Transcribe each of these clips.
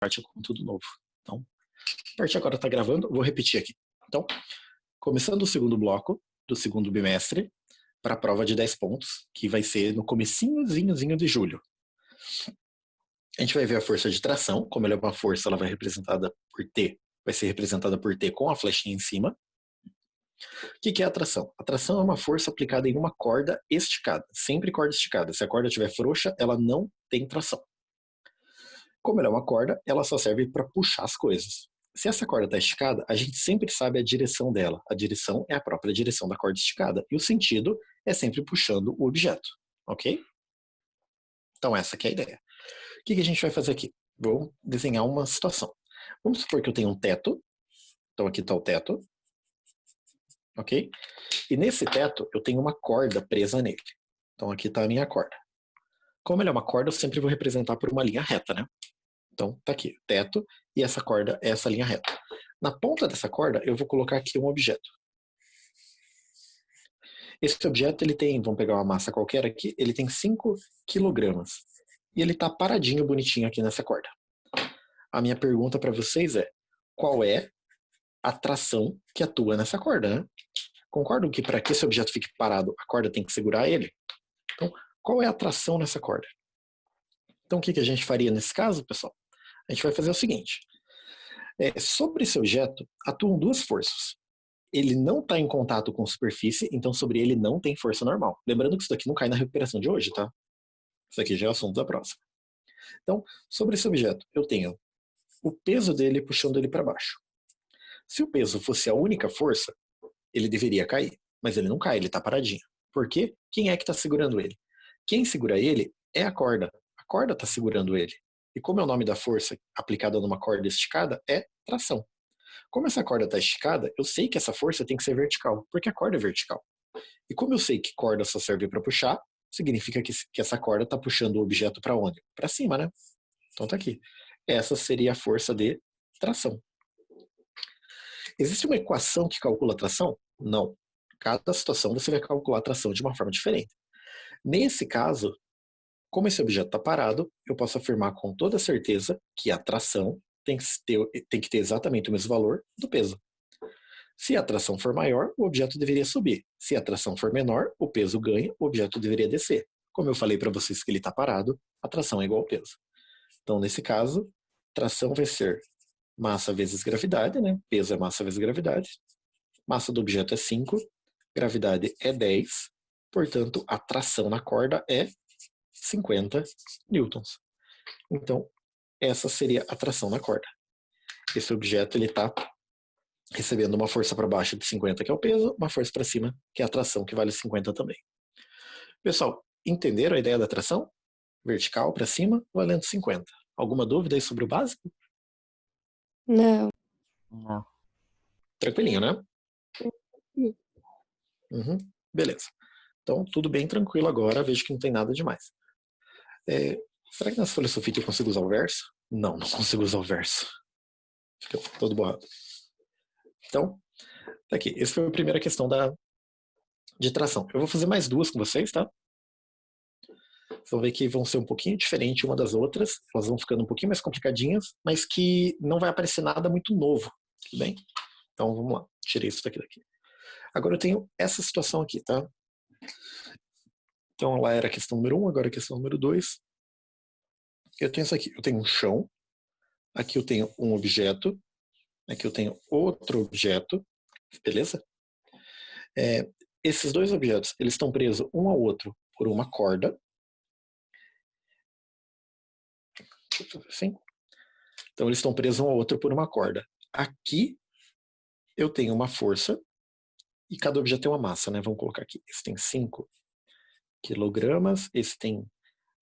parte com tudo novo. Então, a parte agora está gravando, vou repetir aqui. Então, começando o segundo bloco do segundo bimestre, para a prova de 10 pontos, que vai ser no comecinhozinho de julho. A gente vai ver a força de tração, como ela é uma força, ela vai representada por T, vai ser representada por T com a flechinha em cima. O que é a tração? A tração é uma força aplicada em uma corda esticada, sempre corda esticada. Se a corda estiver frouxa, ela não tem tração. Como ela é uma corda, ela só serve para puxar as coisas. Se essa corda está esticada, a gente sempre sabe a direção dela. A direção é a própria direção da corda esticada. E o sentido é sempre puxando o objeto. Ok? Então essa aqui é a ideia. O que a gente vai fazer aqui? Vou desenhar uma situação. Vamos supor que eu tenho um teto. Então aqui está o teto. Ok? E nesse teto eu tenho uma corda presa nele. Então aqui está a minha corda. Como ele é uma corda, eu sempre vou representar por uma linha reta, né? Então tá aqui, teto, e essa corda é essa linha reta. Na ponta dessa corda eu vou colocar aqui um objeto. Esse objeto ele tem, vamos pegar uma massa qualquer aqui, ele tem 5 quilogramas. E ele está paradinho, bonitinho aqui nessa corda. A minha pergunta para vocês é, qual é a tração que atua nessa corda, né? Concordam que para que esse objeto fique parado, a corda tem que segurar ele? Então, qual é a tração nessa corda? Então, o que a gente faria nesse caso, pessoal? A gente vai fazer o seguinte. Sobre esse objeto, atuam duas forças. Ele não está em contato com a superfície, então sobre ele não tem força normal. Lembrando que isso daqui não cai na recuperação de hoje, tá? Isso aqui já é o assunto da próxima. Então, sobre esse objeto, eu tenho o peso dele puxando ele para baixo. Se o peso fosse a única força, ele deveria cair. Mas ele não cai, ele está paradinho. Por quê? Quem é que está segurando ele? Quem segura ele é a corda. A corda está segurando ele. E como é o nome da força aplicada numa corda esticada, é tração. Como essa corda está esticada, eu sei que essa força tem que ser vertical, porque a corda é vertical. E como eu sei que corda só serve para puxar, significa que essa corda está puxando o objeto para onde? Para cima, né? Então tá aqui. Essa seria a força de tração. Existe uma equação que calcula a tração? Não. Cada situação você vai calcular a tração de uma forma diferente. Nesse caso, como esse objeto está parado, eu posso afirmar com toda certeza que a tração tem que ter exatamente o mesmo valor do peso. Se a tração for maior, o objeto deveria subir. Se a tração for menor, o peso ganha, o objeto deveria descer. Como eu falei para vocês que ele está parado, a tração é igual ao peso. Então, nesse caso, tração vai ser massa vezes gravidade, né? Peso é massa vezes gravidade. Massa do objeto é 5, gravidade é 10, portanto, a tração na corda é 50 newtons. Então, essa seria a tração na corda. Esse objeto está recebendo uma força para baixo de 50, que é o peso, uma força para cima, que é a tração, que vale 50 também. Pessoal, entenderam a ideia da tração? Vertical para cima, valendo 50. Alguma dúvida aí sobre o básico? Não. Não. Tranquilinho, né? Uhum. Beleza. Então, tudo bem tranquilo agora, vejo que não tem nada demais. Será que nas folhas sulfite eu consigo usar o verso? Não, não consigo usar o verso. Fica todo borrado. Então, tá aqui. Essa foi a primeira questão de tração. Eu vou fazer mais duas com vocês, tá? Vocês vão ver que vão ser um pouquinho diferentes uma das outras. Elas vão ficando um pouquinho mais complicadinhas, mas que não vai aparecer nada muito novo. Tudo bem? Então, vamos lá. Tirei isso daqui. Agora eu tenho essa situação aqui, tá? Então, lá era a questão número 1, agora a questão número 2. Eu tenho isso aqui. Eu tenho um chão. Aqui eu tenho um objeto. Aqui eu tenho outro objeto. Beleza? Esses dois objetos, eles estão presos um ao outro por uma corda. Assim. Então, eles estão presos um ao outro por uma corda. Aqui, eu tenho uma força e cada objeto tem uma massa, né? Vamos colocar aqui. Esse tem 5 quilogramas, esse tem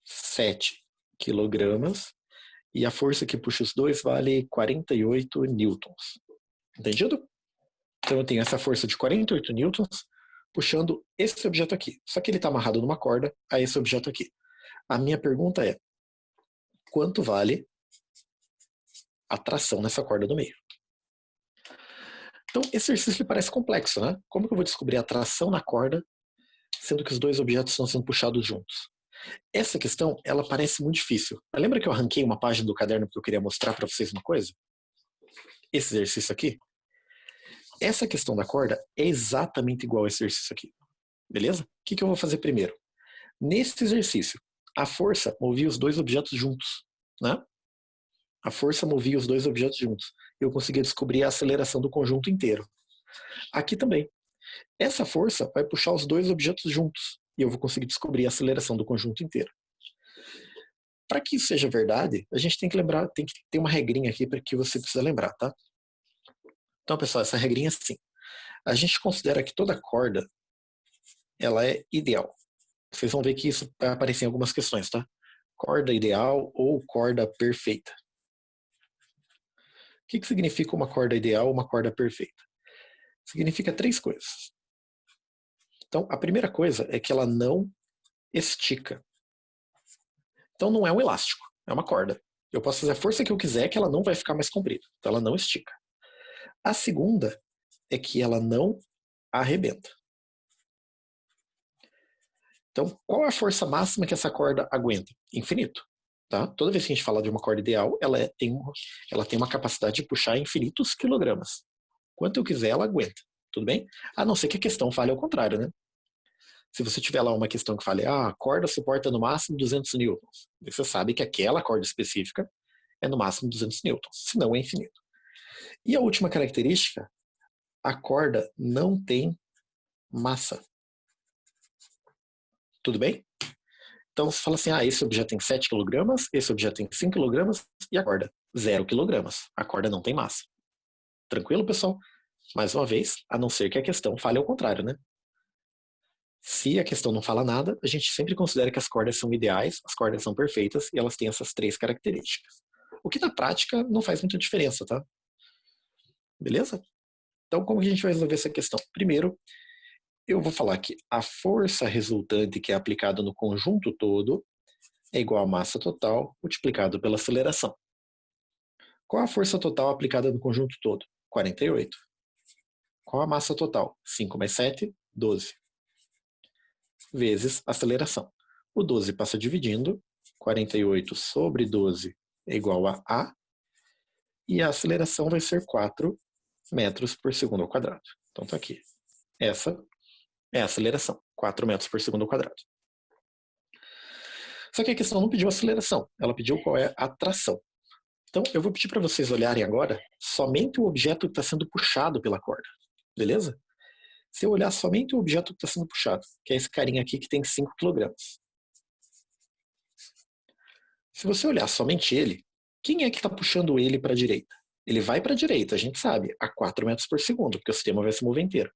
7 quilogramas e a força que puxa os dois vale 48 newtons. Entendido? Então, eu tenho essa força de 48 newtons puxando esse objeto aqui. Só que ele está amarrado numa corda a esse objeto aqui. A minha pergunta é, quanto vale a tração nessa corda do meio? Então, esse exercício parece complexo, né? Como que eu vou descobrir a tração na corda, sendo que os dois objetos estão sendo puxados juntos? Essa questão, ela parece muito difícil. Mas lembra que eu arranquei uma página do caderno porque eu queria mostrar para vocês uma coisa? Esse exercício aqui. Essa questão da corda é exatamente igual a esse exercício aqui. Beleza? O que eu vou fazer primeiro? Nesse exercício, a força movia os dois objetos juntos, né? A força movia os dois objetos juntos. Eu conseguia descobrir a aceleração do conjunto inteiro. Aqui também. Essa força vai puxar os dois objetos juntos. E eu vou conseguir descobrir a aceleração do conjunto inteiro. Para que isso seja verdade, a gente tem que lembrar, tem que ter uma regrinha aqui para que você precisa lembrar, tá? Então, pessoal, essa regrinha é assim. A gente considera que toda corda ela é ideal. Vocês vão ver que isso vai aparecer em algumas questões, tá? Corda ideal ou corda perfeita. O que significa uma corda ideal ou uma corda perfeita? Significa 3 coisas. Então, a primeira coisa é que ela não estica. Então, não é um elástico, é uma corda. Eu posso fazer a força que eu quiser que ela não vai ficar mais comprida. Então, ela não estica. A segunda é que ela não arrebenta. Então, qual é a força máxima que essa corda aguenta? Infinito. Tá? Toda vez que a gente fala de uma corda ideal, ela tem uma capacidade de puxar infinitos quilogramas. Quanto eu quiser, ela aguenta. Tudo bem? A não ser que a questão fale ao contrário, né? Se você tiver lá uma questão que fale, a corda suporta no máximo 200 newtons, você sabe que aquela corda específica é no máximo 200 newtons, senão é infinito. E a última característica, a corda não tem massa. Tudo bem? Então você fala assim, esse objeto tem 7 kg, esse objeto tem 5 kg e a corda 0 kg. A corda não tem massa. Tranquilo, pessoal? Mais uma vez, a não ser que a questão fale ao contrário, né? Se a questão não fala nada, a gente sempre considera que as cordas são ideais, as cordas são perfeitas e elas têm essas 3 características. O que na prática não faz muita diferença, tá? Beleza? Então, como que a gente vai resolver essa questão? Primeiro, eu vou falar que a força resultante que é aplicada no conjunto todo é igual a massa total multiplicado pela aceleração. Qual a força total aplicada no conjunto todo? 48. Qual a massa total? 5 mais 7, 12. Vezes a aceleração. O 12 passa dividindo. 48 sobre 12 é igual a A. E a aceleração vai ser 4 metros por segundo ao quadrado. Então está aqui. Essa é a aceleração. 4 metros por segundo ao quadrado. Só que a questão não pediu aceleração. Ela pediu qual é a tração. Então, eu vou pedir para vocês olharem agora somente o objeto que está sendo puxado pela corda. Beleza? Se eu olhar somente o objeto que está sendo puxado, que é esse carinha aqui que tem 5 kg. Se você olhar somente ele, quem é que está puxando ele para a direita? Ele vai para a direita, a gente sabe, a 4 metros por segundo, porque o sistema vai se mover inteiro.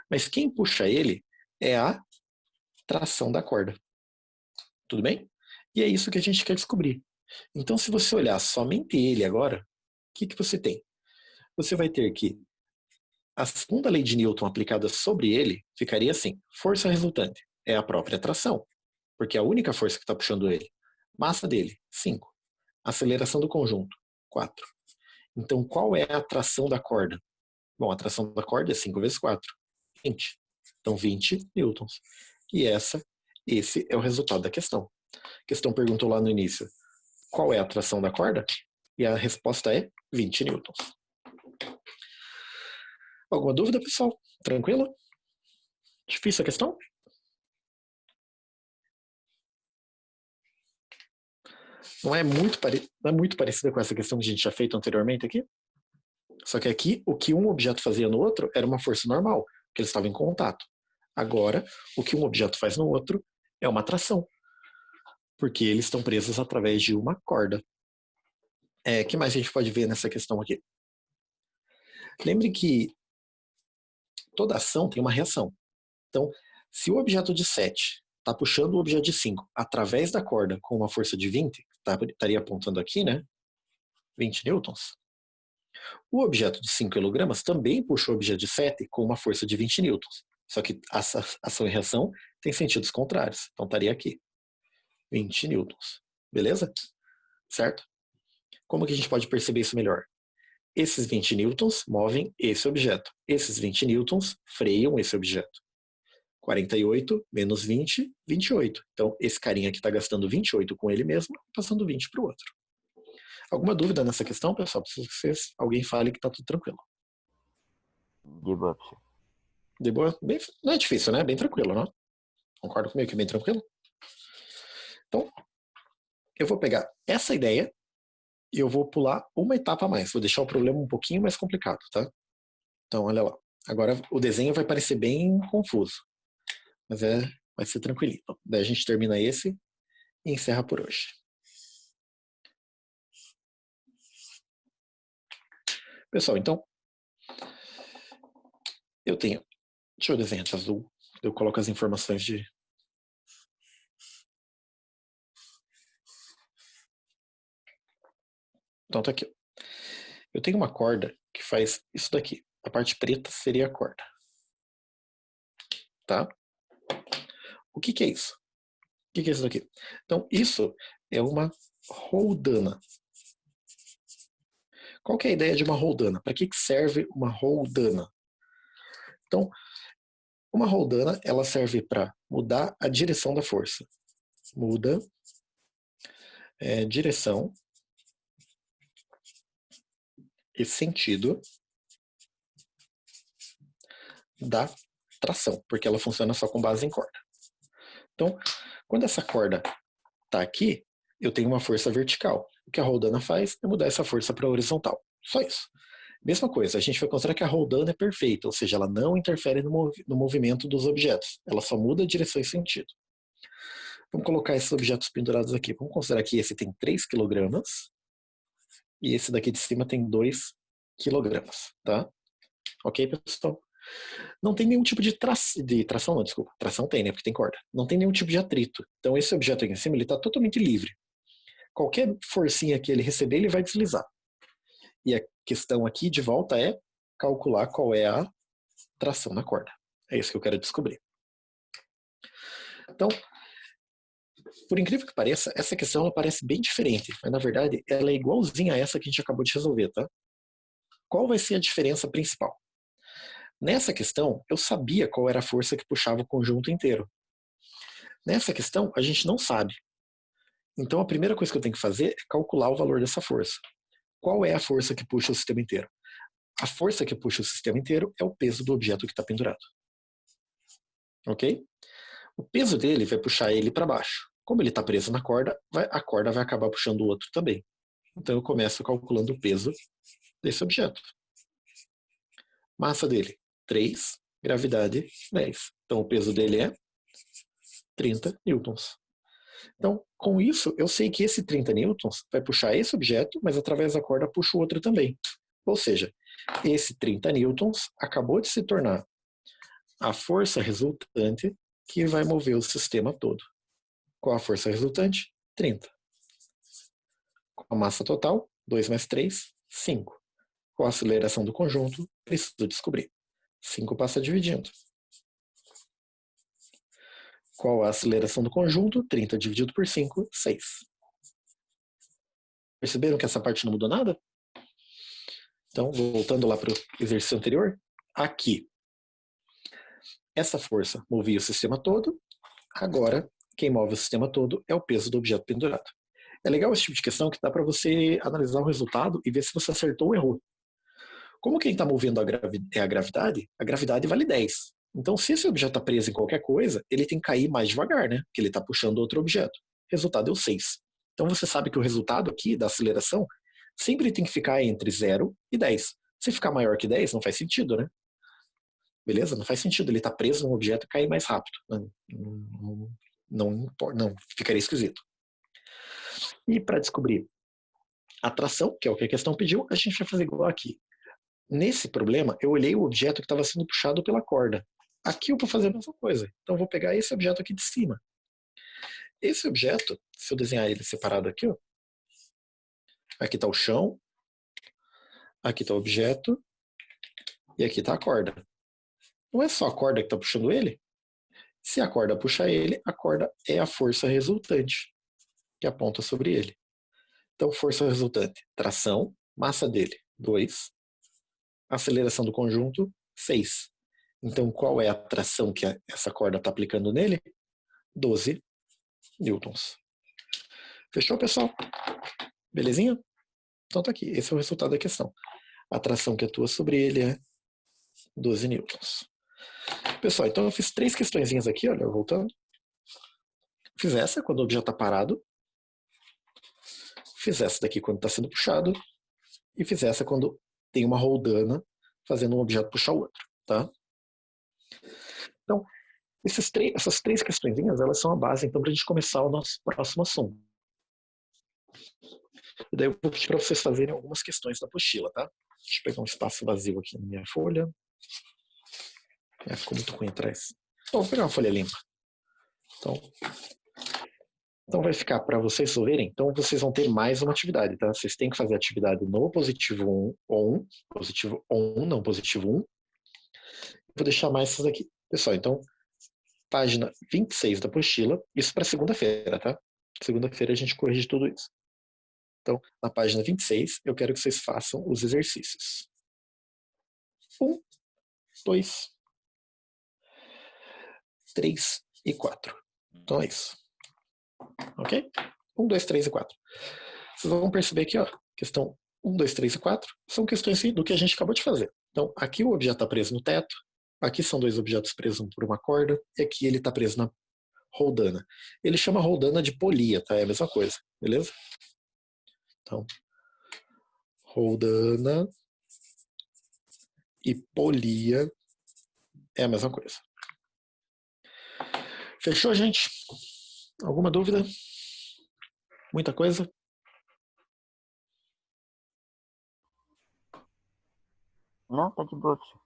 Mas quem puxa ele é a tração da corda. Tudo bem? E é isso que a gente quer descobrir. Então, se você olhar somente ele agora, o que você tem? Você vai ter que a segunda lei de Newton aplicada sobre ele ficaria assim: força resultante é a própria tração, porque é a única força que está puxando ele. Massa dele, 5. Aceleração do conjunto, 4. Então, qual é a tração da corda? Bom, a tração da corda é 5 vezes 4, 20. Então, 20 newtons. E esse é o resultado da questão. A questão perguntou lá no início, qual é a tração da corda? E a resposta é 20 newtons. Alguma dúvida, pessoal? Tranquilo? Difícil a questão? Não é muito parecida com essa questão que a gente já fez anteriormente aqui? Só que aqui, o que um objeto fazia no outro era uma força normal, porque eles estavam em contato. Agora, o que um objeto faz no outro é uma atração, porque eles estão presos através de uma corda. O que mais a gente pode ver nessa questão aqui? Lembre que toda ação tem uma reação. Então, se o objeto de 7 está puxando o objeto de 5 através da corda com uma força de 20, estaria apontando aqui, né? 20 newtons. O objeto de 5 kg também puxa o objeto de 7 com uma força de 20 newtons. Só que ação e reação têm sentidos contrários. Então estaria aqui. 20 newtons. Beleza? Certo? Como que a gente pode perceber isso melhor? Esses 20 newtons movem esse objeto. Esses 20 newtons freiam esse objeto. 48 menos 20, 28. Então, esse carinha aqui está gastando 28 com ele mesmo, passando 20 para o outro. Alguma dúvida nessa questão, pessoal? Preciso que alguém fale que está tudo tranquilo. De boa, professor. De boa? Bem, não é difícil, né? Bem tranquilo, não? Concorda comigo que é bem tranquilo? Então, eu vou pegar essa ideia e eu vou pular uma etapa a mais. Vou deixar o problema um pouquinho mais complicado, tá? Então, olha lá. Agora o desenho vai parecer bem confuso, mas vai ser tranquilinho. Daí a gente termina esse e encerra por hoje. Pessoal, então, eu tenho... Deixa eu desenhar de azul. Eu coloco as informações de... Então tá aqui. Eu tenho uma corda que faz isso daqui. A parte preta seria a corda. Tá? O que é isso? O que é isso daqui? Então, isso é uma roldana. Qual que é a ideia de uma roldana? Para que serve uma roldana? Então, uma roldana, ela serve para mudar a direção da força. Muda direção e sentido da tração, porque ela funciona só com base em corda. Então, quando essa corda está aqui, eu tenho uma força vertical. O que a roldana faz é mudar essa força para horizontal. Só isso. Mesma coisa, a gente vai considerar que a roldana é perfeita, ou seja, ela não interfere no movimento dos objetos. Ela só muda a direção e sentido. Vamos colocar esses objetos pendurados aqui. Vamos considerar que esse tem 3 kg e esse daqui de cima tem 2 kg. Tá? Ok, pessoal? Não tem nenhum tipo de tração, não, desculpa. Tração tem, né? Porque tem corda. Não tem nenhum tipo de atrito. Então esse objeto aqui em cima está totalmente livre. Qualquer forcinha que ele receber, ele vai deslizar. E a questão aqui de volta é calcular qual é a tração na corda. É isso que eu quero descobrir. Então, por incrível que pareça, essa questão ela parece bem diferente, mas na verdade ela é igualzinha a essa que a gente acabou de resolver, tá? Qual vai ser a diferença principal? Nessa questão, eu sabia qual era a força que puxava o conjunto inteiro. Nessa questão, a gente não sabe. Então, a primeira coisa que eu tenho que fazer é calcular o valor dessa força. Qual é a força que puxa o sistema inteiro? A força que puxa o sistema inteiro é o peso do objeto que está pendurado. Ok? O peso dele vai puxar ele para baixo. Como ele está preso na corda, a corda vai acabar puxando o outro também. Então eu começo calculando o peso desse objeto. Massa dele, 3, gravidade, 10. Então o peso dele é 30 newtons. Então, com isso, eu sei que esse 30 newtons vai puxar esse objeto, mas através da corda puxa o outro também. Ou seja, esse 30 newtons acabou de se tornar a força resultante que vai mover o sistema todo. Qual a força resultante? 30. Com a massa total, 2 mais 3, 5. Com a aceleração do conjunto, preciso descobrir. 5 passa dividindo. Qual a aceleração do conjunto? 30 dividido por 5, 6. Perceberam que essa parte não mudou nada? Então, voltando lá para o exercício anterior, aqui, essa força movia o sistema todo, agora, quem move o sistema todo é o peso do objeto pendurado. É legal esse tipo de questão que dá para você analisar o resultado e ver se você acertou ou errou. Como quem está movendo é a gravidade vale 10. Então, se esse objeto está preso em qualquer coisa, ele tem que cair mais devagar, né? Porque ele está puxando outro objeto. Resultado deu 6. Então, você sabe que o resultado aqui da aceleração sempre tem que ficar entre 0 e 10. Se ficar maior que 10, não faz sentido, né? Beleza? Não faz sentido ele estar preso num objeto e cair mais rápido. Não, ficaria esquisito. E para descobrir a tração, que é o que a questão pediu, a gente vai fazer igual aqui. Nesse problema, eu olhei o objeto que estava sendo puxado pela corda. Aqui eu vou fazer a mesma coisa. Então eu vou pegar esse objeto aqui de cima. Esse objeto, se eu desenhar ele separado aqui, ó, aqui está o chão, aqui está o objeto e aqui está a corda. Não é só a corda que está puxando ele? Se a corda puxa ele, a corda é a força resultante que aponta sobre ele. Então, força resultante, tração, massa dele, 2, aceleração do conjunto, 6. Então, qual é a tração que essa corda está aplicando nele? 12 newtons. Fechou, pessoal? Belezinha? Então tá aqui. Esse é o resultado da questão. A tração que atua sobre ele é 12 newtons. Pessoal, então eu fiz 3 questõezinhas aqui, olha, voltando. Fiz essa quando o objeto está parado. Fiz essa daqui quando está sendo puxado. E fiz essa quando tem uma roldana fazendo um objeto puxar o outro, tá? Então, essas 3 questõezinhas, elas são a base, então, para a gente começar o nosso próximo assunto. E daí eu vou pedir para vocês fazerem algumas questões da apostila, tá? Deixa eu pegar um espaço vazio aqui na minha folha. Ficou muito ruim atrás. Então, vou pegar uma folha limpa. Então vai ficar para vocês resolverem. Então vocês vão ter mais uma atividade, tá? Vocês têm que fazer a atividade no positivo 1, positivo 1, não positivo 1. Vou deixar mais essas aqui. Pessoal, então, página 26 da apostila. Isso para segunda-feira, tá? Segunda-feira a gente corrige tudo isso. Então, na página 26, eu quero que vocês façam os exercícios. 1, 2, 3 e 4. Então é isso. Ok? 1, 2, 3 e 4. Vocês vão perceber que, ó, questão 1, 2, 3 e 4 são questões do que a gente acabou de fazer. Então, aqui o objeto está preso no teto, aqui são 2 objetos presos por uma corda, e aqui ele está preso na roldana. Ele chama a roldana de polia, tá? É a mesma coisa, beleza? Então, roldana e polia é a mesma coisa. Fechou, gente? Alguma dúvida? Muita coisa? Não, tá de boa, professor.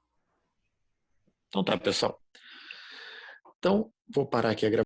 Então tá, pessoal. Então, vou parar aqui a gravação.